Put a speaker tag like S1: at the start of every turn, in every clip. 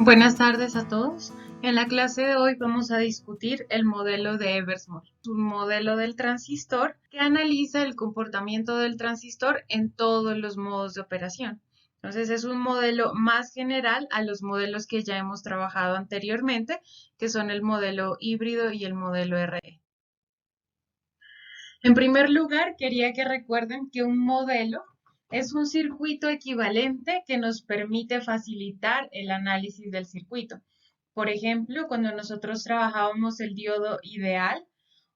S1: Buenas tardes a todos. En la clase de hoy vamos a discutir el modelo de Eversmold, un modelo del transistor que analiza el comportamiento del transistor en todos los modos de operación. Entonces es un modelo más general a los modelos que ya hemos trabajado anteriormente, que son el modelo híbrido y el modelo RE. En primer lugar, quería que recuerden que un modelo es un circuito equivalente que nos permite facilitar el análisis del circuito. Por ejemplo, cuando nosotros trabajábamos el diodo ideal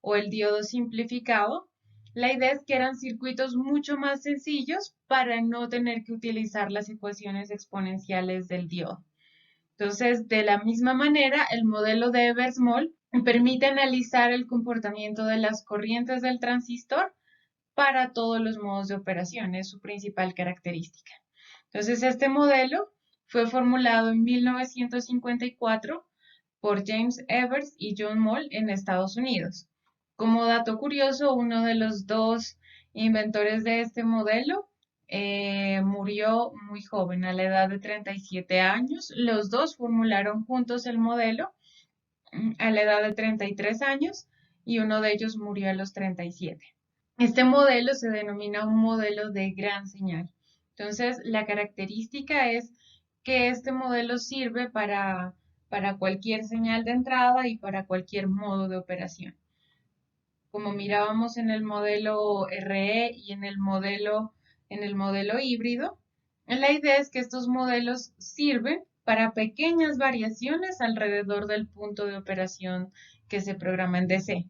S1: o el diodo simplificado, la idea es que eran circuitos mucho más sencillos para no tener que utilizar las ecuaciones exponenciales del diodo. Entonces, de la misma manera, el modelo de Eversmold permite analizar el comportamiento de las corrientes del transistor para todos los modos de operación, es su principal característica. Entonces, este modelo fue formulado en 1954 por James Evers y John Moll en Estados Unidos. Como dato curioso, uno de los dos inventores de este modelo murió muy joven, a la edad de 37 años. Los dos formularon juntos el modelo a la edad de 33 años y uno de ellos murió a los 37. Este modelo se denomina un modelo de gran señal. Entonces, la característica es que este modelo sirve para cualquier señal de entrada y para cualquier modo de operación. Como mirábamos en el modelo RE y en el modelo híbrido, la idea es que estos modelos sirven para pequeñas variaciones alrededor del punto de operación que se programa en DC,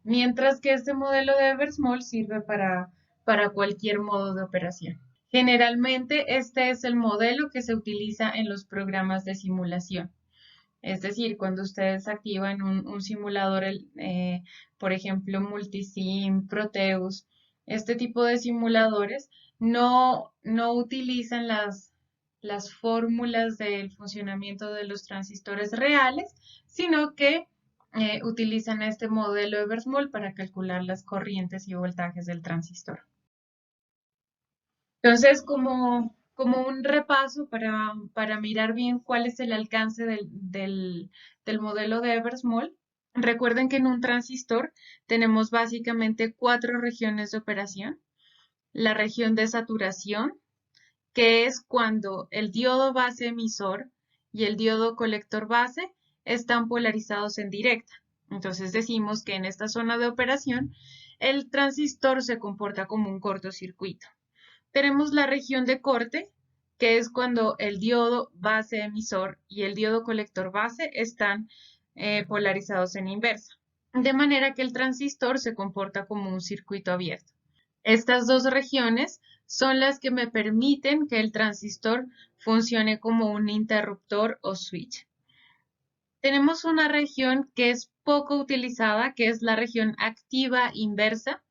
S1: mientras que este modelo de Eversmold sirve para cualquier modo de operación. Generalmente este es el modelo que se utiliza en los programas de simulación. Es decir, cuando ustedes activan un simulador, por ejemplo, Multisim, Proteus, este tipo de simuladores no utilizan las fórmulas del funcionamiento de los transistores reales, sino que utilizan este modelo Eversmold para calcular las corrientes y voltajes del transistor. Entonces, como un repaso para mirar bien cuál es el alcance del modelo de Eversmold, recuerden que en un transistor tenemos básicamente 4 regiones de operación. La región de saturación, que es cuando el diodo base emisor y el diodo colector base están polarizados en directa. Entonces decimos que en esta zona de operación el transistor se comporta como un cortocircuito. Tenemos la región de corte, que es cuando el diodo base emisor y el diodo colector base están polarizados en inversa, de manera que el transistor se comporta como un circuito abierto. Estas dos regiones son las que me permiten que el transistor funcione como un interruptor o switch. Tenemos una región que es poco utilizada, que es la región activa inversa,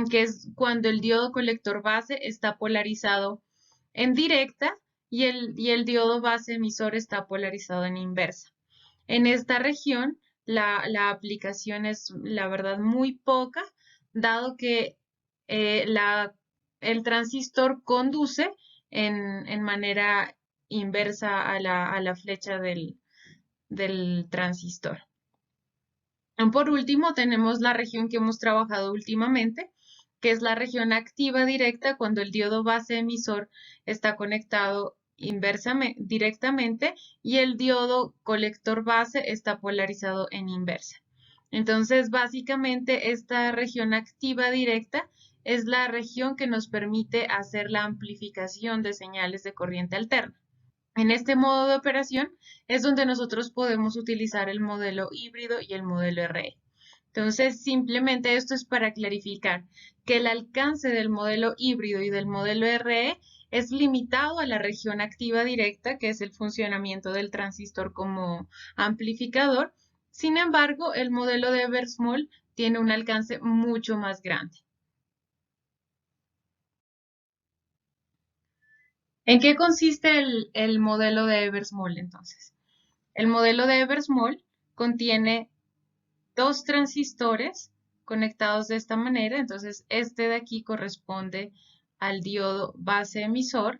S1: que es cuando el diodo colector base está polarizado en directa y el diodo base emisor está polarizado en inversa. En esta región, la aplicación es, la verdad, muy poca, dado que el transistor conduce en manera inversa a la flecha del transistor. Por último, tenemos la región que hemos trabajado últimamente, que es la región activa directa cuando el diodo base emisor está conectado directamente y el diodo colector base está polarizado en inversa. Entonces, básicamente, esta región activa directa es la región que nos permite hacer la amplificación de señales de corriente alterna. En este modo de operación es donde nosotros podemos utilizar el modelo híbrido y el modelo RE. Entonces, simplemente esto es para clarificar que el alcance del modelo híbrido y del modelo RE es limitado a la región activa directa, que es el funcionamiento del transistor como amplificador. Sin embargo, el modelo de Eversmold tiene un alcance mucho más grande. ¿En qué consiste el modelo de Eversmold entonces? El modelo de Eversmold contiene dos transistores conectados de esta manera. Entonces, este de aquí corresponde al diodo base emisor.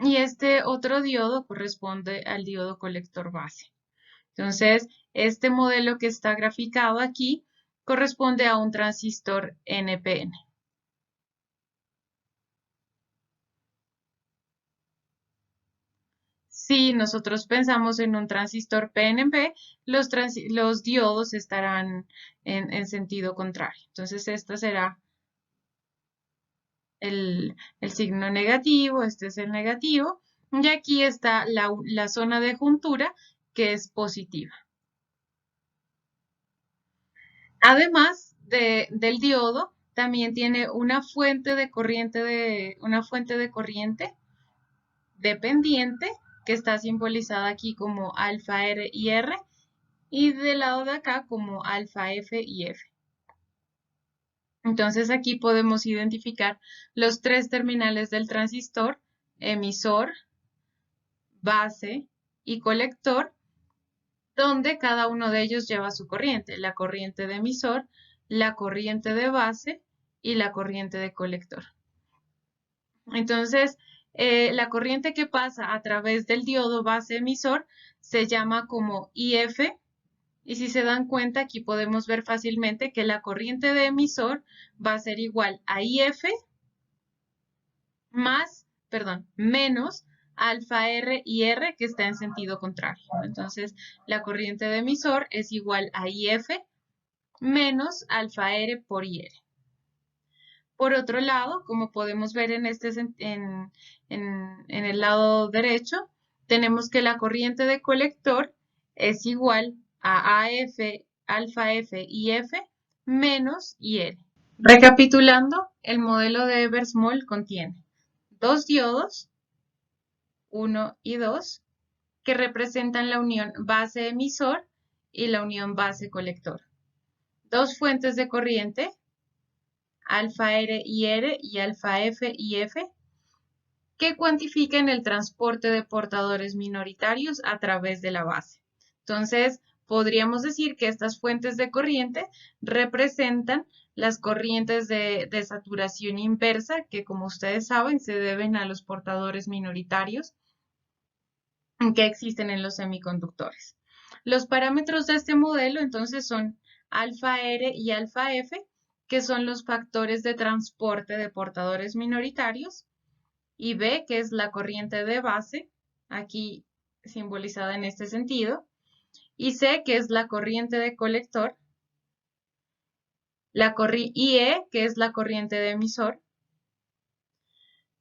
S1: y este otro diodo corresponde al diodo colector base. Entonces, este modelo que está graficado aquí corresponde a un transistor NPN. Si nosotros pensamos en un transistor PNP, los diodos estarán en sentido contrario. Entonces, este será el signo negativo, este es el negativo, y aquí está la zona de juntura que es positiva. Además del diodo, también tiene una fuente de corriente dependiente que está simbolizada aquí como alfa R y R y del lado de acá como alfa F y F. Entonces aquí podemos identificar los tres terminales del transistor, emisor, base y colector, donde cada uno de ellos lleva su corriente, la corriente de emisor, la corriente de base y la corriente de colector. Entonces, la corriente que pasa a través del diodo base emisor se llama como IF, y si se dan cuenta aquí podemos ver fácilmente que la corriente de emisor va a ser igual a IF menos alfa R y R que está en sentido contrario. Entonces, la corriente de emisor es igual a IF menos alfa R por IR. Por otro lado, como podemos ver en el lado derecho, tenemos que la corriente de colector es igual a AF, alfa F y F menos IR. Recapitulando, el modelo de Eversmoll contiene dos diodos, 1 y 2, que representan la unión base-emisor y la unión base-colector. Dos fuentes de corriente, alfa R y R y alfa F y F, que cuantifican el transporte de portadores minoritarios a través de la base. Entonces, podríamos decir que estas fuentes de corriente representan las corrientes de saturación inversa, que como ustedes saben, se deben a los portadores minoritarios que existen en los semiconductores. Los parámetros de este modelo entonces son alfa R y alfa F, que son los factores de transporte de portadores minoritarios, y B, que es la corriente de base, aquí simbolizada en este sentido, y C, que es la corriente de colector, y E, que es la corriente de emisor.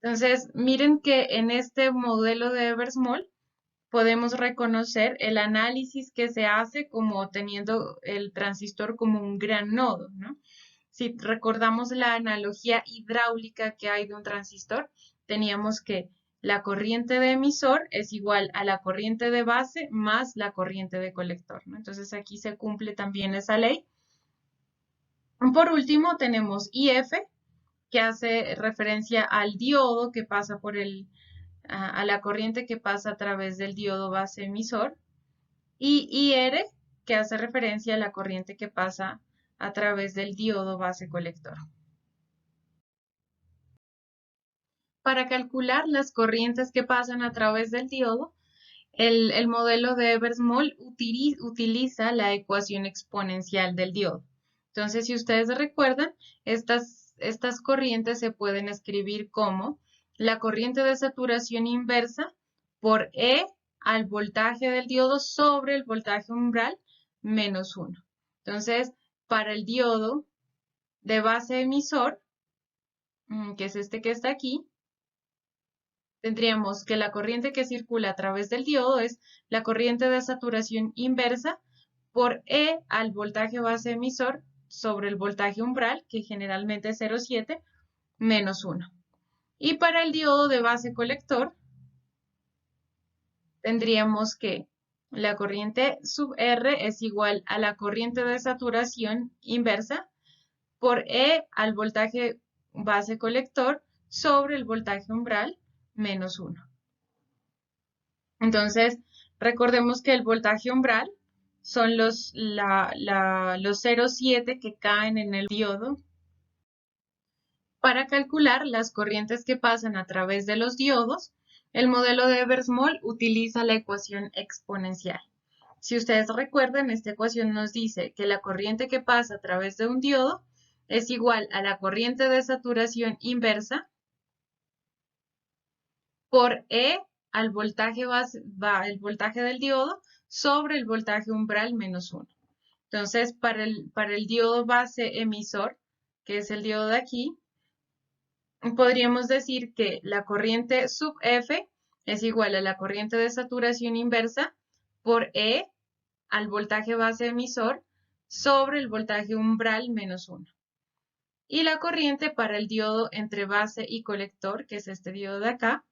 S1: Entonces, miren que en este modelo de Eversmoll podemos reconocer el análisis que se hace como teniendo el transistor como un gran nodo, ¿no? Si recordamos la analogía hidráulica que hay de un transistor, teníamos que la corriente de emisor es igual a la corriente de base más la corriente de colector, ¿no? Entonces aquí se cumple también esa ley. Por último tenemos IF, que hace referencia al diodo que pasa a la corriente que pasa a través del diodo base emisor, y IR, que hace referencia a la corriente que pasa a través del diodo base colector. Para calcular las corrientes que pasan a través del diodo, el modelo de Eversmoll utiliza la ecuación exponencial del diodo. Entonces, si ustedes recuerdan, estas corrientes se pueden escribir como la corriente de saturación inversa por E al voltaje del diodo sobre el voltaje umbral menos 1. Entonces, para el diodo de base emisor, que es este que está aquí, tendríamos que la corriente que circula a través del diodo es la corriente de saturación inversa por E al voltaje base emisor sobre el voltaje umbral, que generalmente es 0,7, menos 1. Y para el diodo de base colector, tendríamos que la corriente sub R es igual a la corriente de saturación inversa por E al voltaje base colector sobre el voltaje umbral menos 1. Entonces, recordemos que el voltaje umbral son los 0,7 que caen en el diodo. Para calcular las corrientes que pasan a través de los diodos, El modelo de Eversmoll utiliza la ecuación exponencial. Si ustedes recuerdan, esta ecuación nos dice que la corriente que pasa a través de un diodo es igual a la corriente de saturación inversa por E al voltaje el voltaje del diodo sobre el voltaje umbral menos 1. Entonces, para el diodo base emisor, que es el diodo de aquí, podríamos decir que la corriente sub F es igual a la corriente de saturación inversa por E al voltaje base emisor sobre el voltaje umbral menos 1. Y la corriente para el diodo entre base y colector, que es este diodo de acá,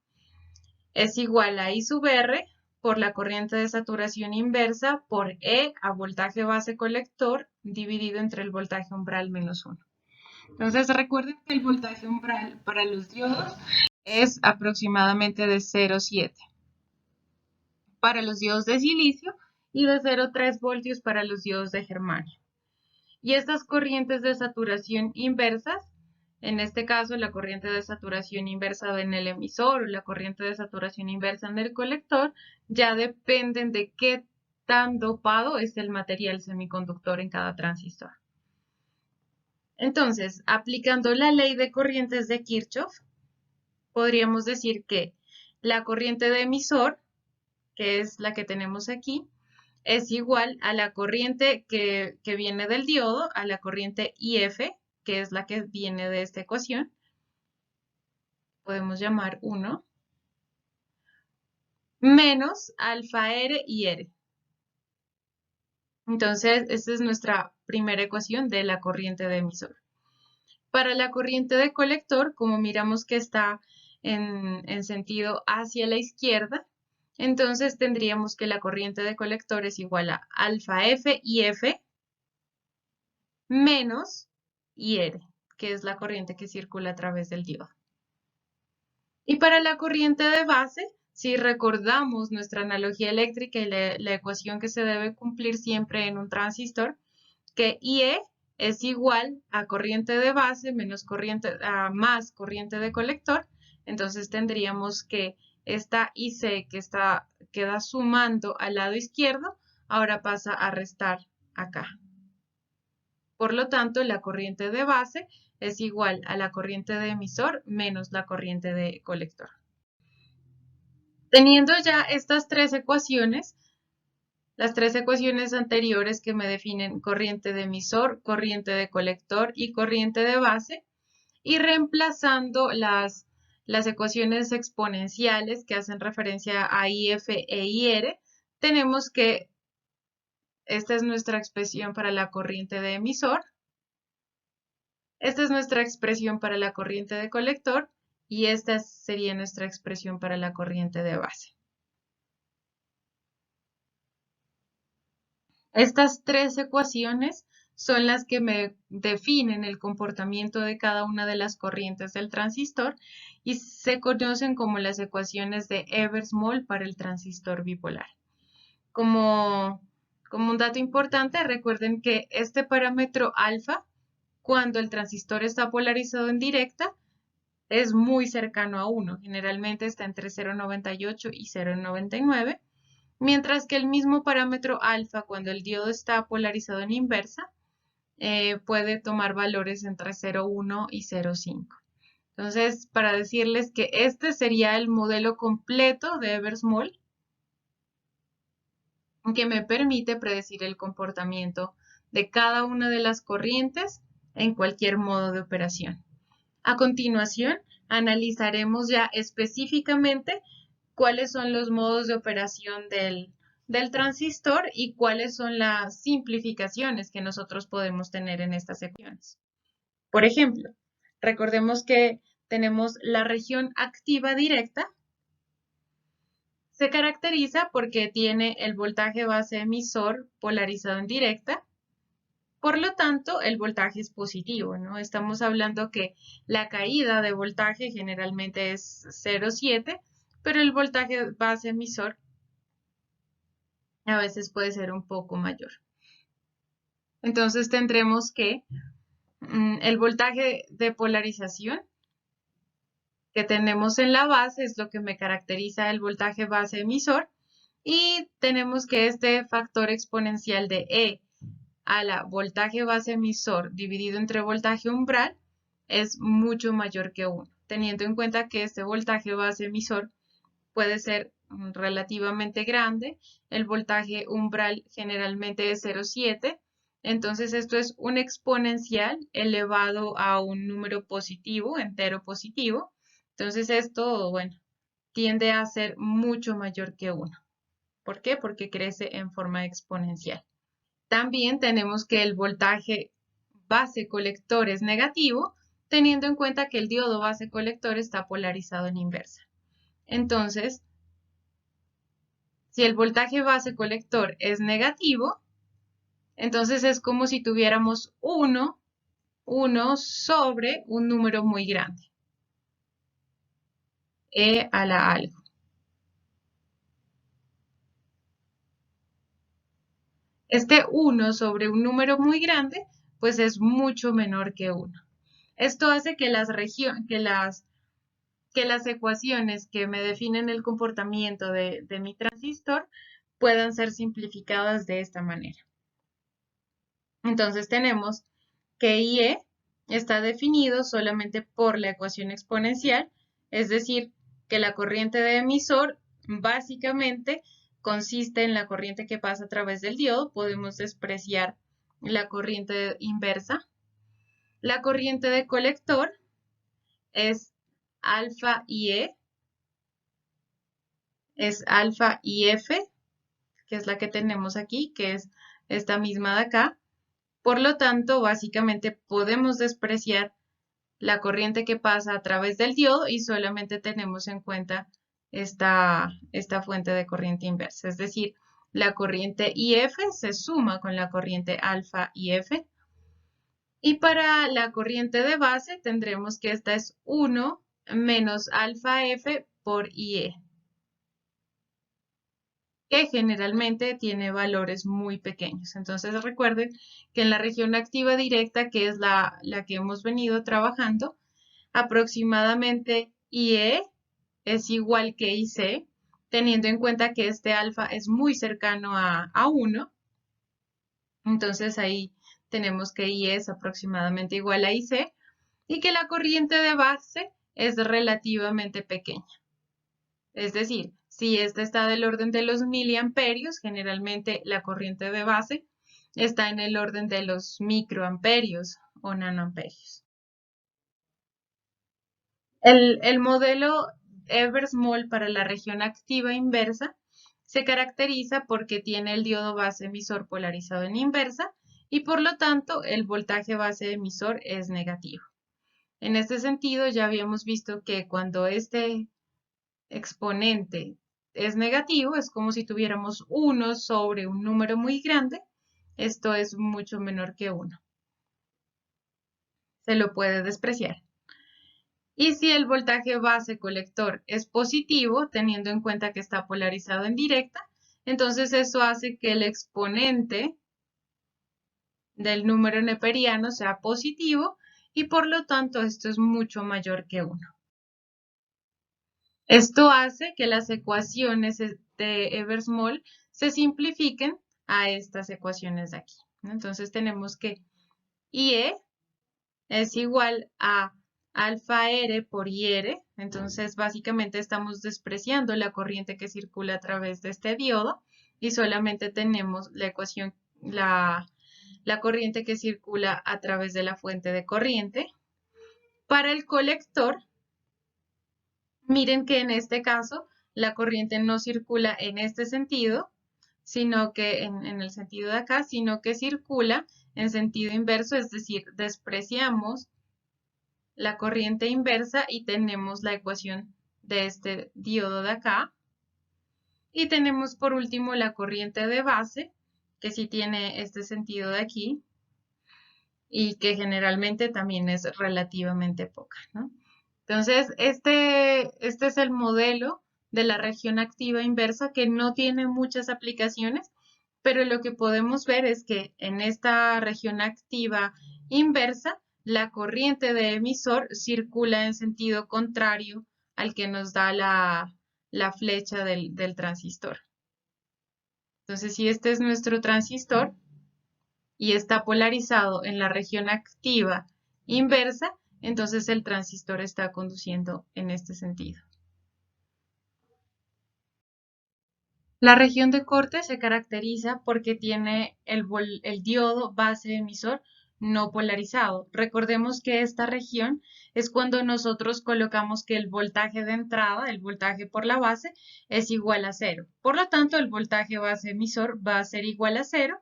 S1: es igual a I sub R por la corriente de saturación inversa por E a voltaje base colector dividido entre el voltaje umbral menos 1. Entonces recuerden que el voltaje umbral para los diodos es aproximadamente de 0,7 para los diodos de silicio y de 0,3 voltios para los diodos de germanio. Y estas corrientes de saturación inversas, en este caso la corriente de saturación inversa en el emisor o la corriente de saturación inversa en el colector, ya dependen de qué tan dopado es el material semiconductor en cada transistor. Entonces, aplicando la ley de corrientes de Kirchhoff, podríamos decir que la corriente de emisor, que es la que tenemos aquí, es igual a la corriente que viene del diodo, a la corriente IF, que es la que viene de esta ecuación. Podemos llamar 1, menos alfa R y R. Entonces, esta es nuestra primera ecuación de la corriente de emisor. Para la corriente de colector, como miramos que está en sentido hacia la izquierda, entonces tendríamos que la corriente de colector es igual a alfa F y F menos IR, que es la corriente que circula a través del diodo. Y para la corriente de base, si recordamos nuestra analogía eléctrica y la ecuación que se debe cumplir siempre en un transistor, que IE es igual a corriente de base menos más corriente de colector, entonces tendríamos que esta IC que queda sumando al lado izquierdo, ahora pasa a restar acá. Por lo tanto, la corriente de base es igual a la corriente de emisor menos la corriente de colector. Teniendo ya estas tres ecuaciones, las tres ecuaciones anteriores que me definen corriente de emisor, corriente de colector y corriente de base, y reemplazando las ecuaciones exponenciales que hacen referencia a IF e IR, tenemos que esta es nuestra expresión para la corriente de emisor, esta es nuestra expresión para la corriente de colector y esta sería nuestra expresión para la corriente de base. Estas tres ecuaciones son las que me definen el comportamiento de cada una de las corrientes del transistor y se conocen como las ecuaciones de Eversmoll para el transistor bipolar. Como un dato importante, recuerden que este parámetro alfa, cuando el transistor está polarizado en directa, es muy cercano a 1, generalmente está entre 0,98 y 0,99, mientras que el mismo parámetro alfa, cuando el diodo está polarizado en inversa, puede tomar valores entre 0,1 y 0,5. Entonces, para decirles que este sería el modelo completo de Eversmoll, que me permite predecir el comportamiento de cada una de las corrientes en cualquier modo de operación. A continuación, analizaremos ya específicamente cuáles son los modos de operación del transistor y cuáles son las simplificaciones que nosotros podemos tener en estas ecuaciones. Por ejemplo, recordemos que tenemos la región activa directa. Se caracteriza porque tiene el voltaje base emisor polarizado en directa. Por lo tanto, el voltaje es positivo, ¿no? Estamos hablando que la caída de voltaje generalmente es 0,7, pero el voltaje base emisor a veces puede ser un poco mayor. Entonces tendremos que el voltaje de polarización, que tenemos en la base es lo que me caracteriza el voltaje base emisor. Y tenemos que este factor exponencial de E a la voltaje base emisor dividido entre voltaje umbral es mucho mayor que 1, teniendo en cuenta que este voltaje base emisor puede ser relativamente grande, el voltaje umbral generalmente es 0,7, entonces esto es un exponencial elevado a un número positivo, entero positivo, entonces esto, bueno, tiende a ser mucho mayor que 1. ¿Por qué? Porque crece en forma exponencial. También tenemos que el voltaje base colector es negativo, teniendo en cuenta que el diodo base colector está polarizado en inversa. Entonces, si el voltaje base colector es negativo, entonces es como si tuviéramos 1 sobre un número muy grande, E a la algo. Este 1 sobre un número muy grande, pues es mucho menor que 1. Esto hace que las ecuaciones que me definen el comportamiento de mi transistor puedan ser simplificadas de esta manera. Entonces tenemos que IE está definido solamente por la ecuación exponencial, es decir, que la corriente de emisor básicamente consiste en la corriente que pasa a través del diodo. Podemos despreciar la corriente inversa. La corriente de colector es alfa IE, es alfa IF, que es la que tenemos aquí, que es esta misma de acá. Por lo tanto, básicamente podemos despreciar la corriente que pasa a través del diodo y solamente tenemos en cuenta esta fuente de corriente inversa. Es decir, la corriente IF se suma con la corriente alfa IF. Y para la corriente de base tendremos que esta es 1 menos alfa F por IE, que generalmente tiene valores muy pequeños. Entonces recuerden que en la región activa directa, que es la que hemos venido trabajando, aproximadamente IE es igual que IC, teniendo en cuenta que este alfa es muy cercano a 1. Entonces ahí tenemos que IE es aproximadamente igual a IC y que la corriente de base es relativamente pequeña. Es decir, si esta está del orden de los miliamperios, generalmente la corriente de base está en el orden de los microamperios o nanoamperios. El modelo Eversmol para la región activa inversa se caracteriza porque tiene el diodo base emisor polarizado en inversa y por lo tanto el voltaje base emisor es negativo. En este sentido ya habíamos visto que cuando este exponente es negativo, es como si tuviéramos 1 sobre un número muy grande. Esto es mucho menor que 1. Se lo puede despreciar. Y si el voltaje base colector es positivo, teniendo en cuenta que está polarizado en directa, entonces eso hace que el exponente del número neperiano sea positivo y por lo tanto esto es mucho mayor que 1. Esto hace que las ecuaciones de Eversmol se simplifiquen a estas ecuaciones de aquí. Entonces tenemos que IE es igual a alfa R por IR. Entonces básicamente estamos despreciando la corriente que circula a través de este diodo y solamente tenemos la ecuación, la corriente que circula a través de la fuente de corriente. Para el colector, miren que en este caso la corriente no circula en este sentido, sino que en el sentido de acá, sino que circula en sentido inverso, es decir, despreciamos la corriente inversa y tenemos la ecuación de este diodo de acá. Y tenemos por último la corriente de base, que sí tiene este sentido de aquí y que generalmente también es relativamente poca, ¿no? Entonces, este es el modelo de la región activa inversa que no tiene muchas aplicaciones, pero lo que podemos ver es que en esta región activa inversa la corriente de emisor circula en sentido contrario al que nos da la flecha del transistor. Entonces, si este es nuestro transistor y está polarizado en la región activa inversa, entonces el transistor está conduciendo en este sentido. La región de corte se caracteriza porque tiene el diodo base emisor no polarizado. Recordemos que esta región es cuando nosotros colocamos que el voltaje de entrada, el voltaje por la base, es igual a 0. Por lo tanto, el voltaje base emisor va a ser igual a 0.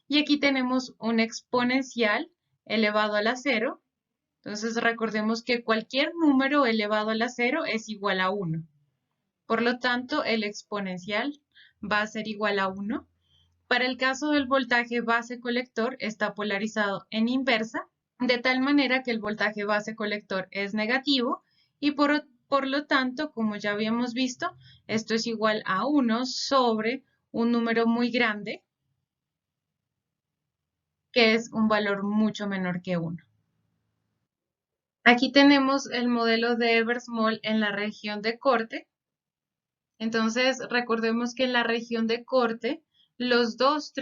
S1: Y aquí tenemos un exponencial elevado a la 0. Entonces recordemos que cualquier número elevado a la 0 es igual a 1. Por lo tanto, el exponencial va a ser igual a 1. Para el caso del voltaje base colector, está polarizado en inversa, de tal manera que el voltaje base colector es negativo y por lo tanto, como ya habíamos visto, esto es igual a 1 sobre un número muy grande, que es un valor mucho menor que 1. Aquí tenemos el modelo de Eversmoll en la región de corte. Entonces, recordemos que en la región de corte, los dos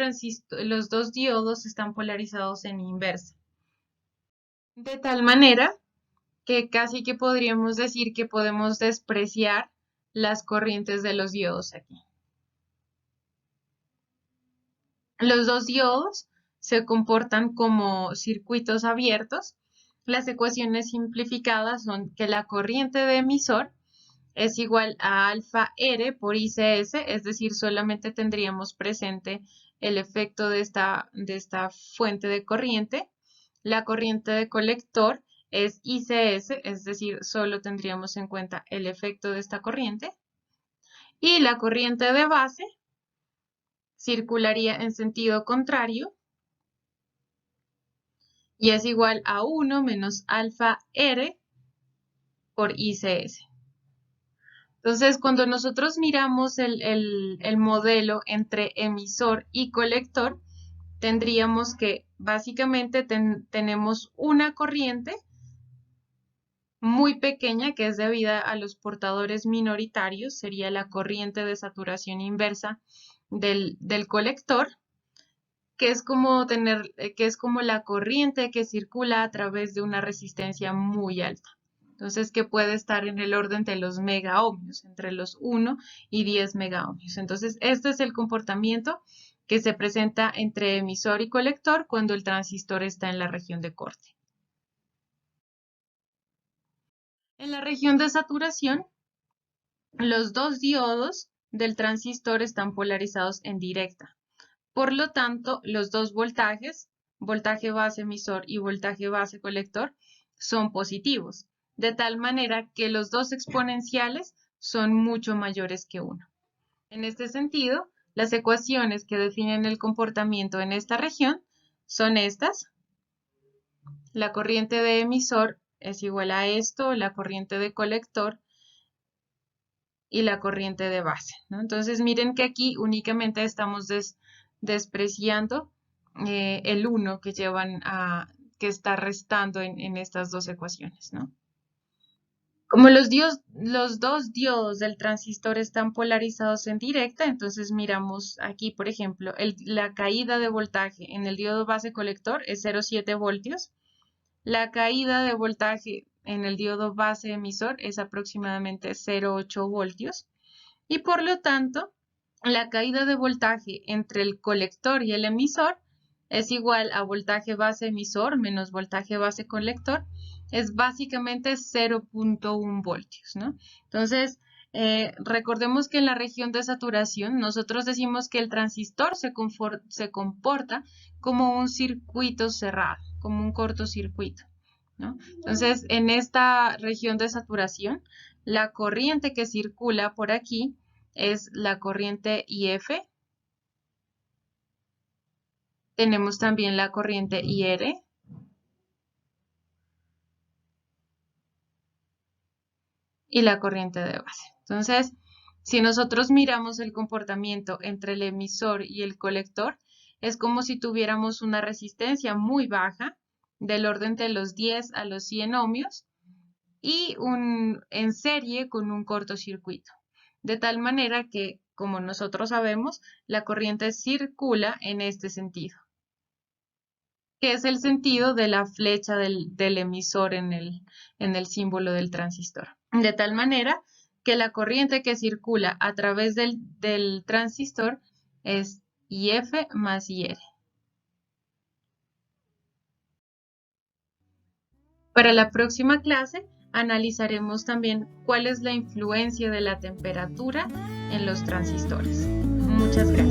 S1: diodos están polarizados en inversa. De tal manera que casi que podríamos decir que podemos despreciar las corrientes de los diodos aquí. Los dos diodos se comportan como circuitos abiertos. Las ecuaciones simplificadas son que la corriente de emisor es igual a alfa R por ICS, es decir, solamente tendríamos presente el efecto de esta fuente de corriente. La corriente de colector es ICS, es decir, solo tendríamos en cuenta el efecto de esta corriente. Y la corriente de base circularía en sentido contrario y es igual a 1 menos alfa R por ICS. Entonces, cuando nosotros miramos el modelo entre emisor y colector, tendríamos que básicamente tenemos una corriente muy pequeña que es debida a los portadores minoritarios, sería la corriente de saturación inversa del colector, que es como la corriente que circula a través de una resistencia muy alta. Entonces, que puede estar en el orden de los megaohmios, entre los 1 y 10 megaohmios. Entonces, este es el comportamiento que se presenta entre emisor y colector cuando el transistor está en la región de corte. En la región de saturación, los dos diodos del transistor están polarizados en directa. Por lo tanto, los dos voltajes, voltaje base emisor y voltaje base colector, son positivos, de tal manera que los dos exponenciales son mucho mayores que 1. En este sentido, las ecuaciones que definen el comportamiento en esta región son estas. La corriente de emisor es igual a esto, la corriente de colector y la corriente de base, ¿no? Entonces, miren que aquí únicamente estamos despreciando el 1 que que está restando en estas dos ecuaciones, ¿no? Como los dos diodos del transistor están polarizados en directa, entonces miramos aquí, por ejemplo, la caída de voltaje en el diodo base colector es 0,7 voltios. La caída de voltaje en el diodo base emisor es aproximadamente 0,8 voltios. Y por lo tanto, la caída de voltaje entre el colector y el emisor es igual a voltaje base emisor menos voltaje base colector, es básicamente 0,1 voltios, ¿no? Entonces, recordemos que en la región de saturación nosotros decimos que el transistor se comporta como un circuito cerrado, como un cortocircuito, ¿no? Entonces, en esta región de saturación, la corriente que circula por aquí es la corriente IF. Tenemos también la corriente IR. Y la corriente de base. Entonces, si nosotros miramos el comportamiento entre el emisor y el colector, es como si tuviéramos una resistencia muy baja del orden de los 10 a los 100 ohmios y en serie con un cortocircuito, de tal manera que, como nosotros sabemos, la corriente circula en este sentido, que es el sentido de la flecha del emisor en el símbolo del transistor. De tal manera que la corriente que circula a través del transistor es IF más IR. Para la próxima clase analizaremos también cuál es la influencia de la temperatura en los transistores. Muchas gracias.